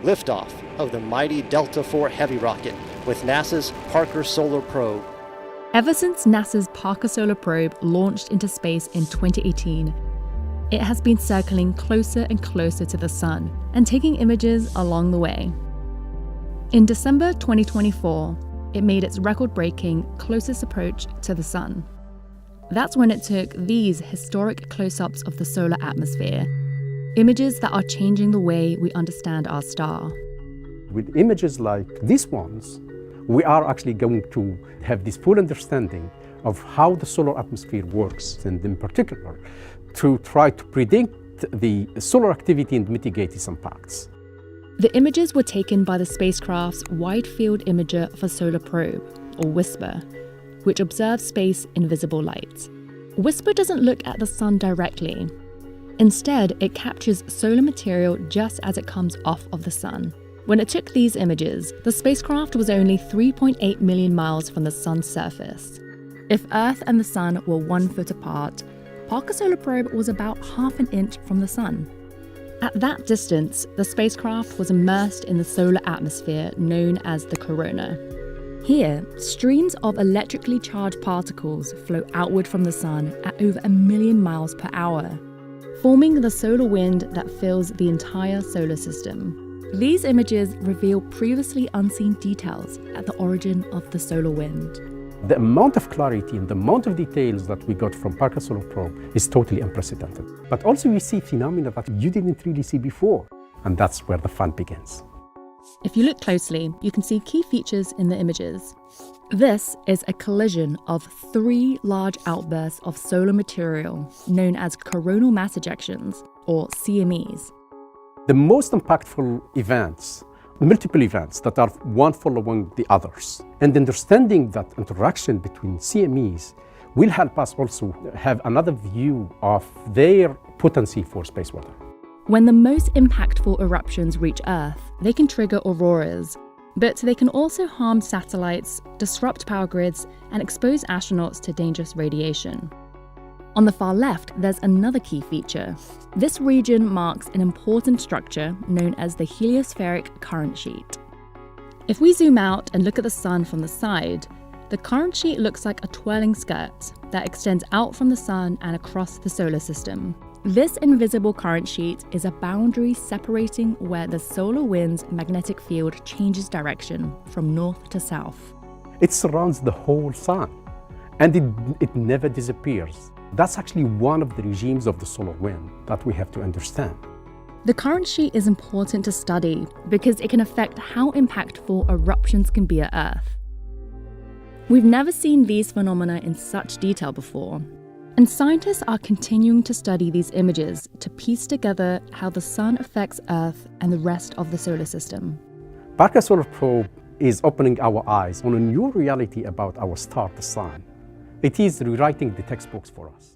Liftoff of the mighty Delta IV Heavy rocket with NASA's Parker Solar Probe. Ever since NASA's Parker Solar Probe launched into space in 2018, it has been circling closer and closer to the Sun and taking images along the way. In December 2024, it made its record-breaking closest approach to the Sun. That's when it took these historic close-ups of the solar atmosphere, images that are changing the way we understand our star. With images like these ones, we are actually going to have this full understanding of how the solar atmosphere works, and in particular, to try to predict the solar activity and mitigate its impacts. The images were taken by the spacecraft's Wide Field Imager for Solar Probe, or WISPR, which observes space in visible light. WISPR doesn't look at the Sun directly. Instead, it captures solar material just as it comes off of the Sun. When it took these images, the spacecraft was only 3.8 million miles from the Sun's surface. If Earth and the Sun were 1 foot apart, Parker Solar Probe was about half an inch from the Sun. At that distance, the spacecraft was immersed in the solar atmosphere known as the corona. Here, streams of electrically charged particles flow outward from the Sun at over 1 million miles per hour, forming the solar wind that fills the entire solar system. These images reveal previously unseen details at the origin of the solar wind. The amount of clarity and the amount of details that we got from Parker Solar Probe is totally unprecedented. But also we see phenomena that you didn't really see before, and that's where the fun begins. If you look closely, you can see key features in the images. This is a collision of 3 large outbursts of solar material known as coronal mass ejections, or CMEs. The most impactful events, multiple events that are one following the others, and understanding that interaction between CMEs will help us also have another view of their potency for space weather. When the most impactful eruptions reach Earth, they can trigger auroras, but they can also harm satellites, disrupt power grids, and expose astronauts to dangerous radiation. On the far left, there's another key feature. This region marks an important structure known as the heliospheric current sheet. If we zoom out and look at the Sun from the side, the current sheet looks like a twirling skirt that extends out from the Sun and across the solar system. This invisible current sheet is a boundary separating where the solar wind's magnetic field changes direction from north to south. It surrounds the whole Sun, and it never disappears. That's actually one of the regimes of the solar wind that we have to understand. The current sheet is important to study because it can affect how impactful eruptions can be at Earth. We've never seen these phenomena in such detail before, and scientists are continuing to study these images to piece together how the Sun affects Earth and the rest of the solar system. Parker Solar Probe is opening our eyes on a new reality about our star, the Sun. It is rewriting the textbooks for us.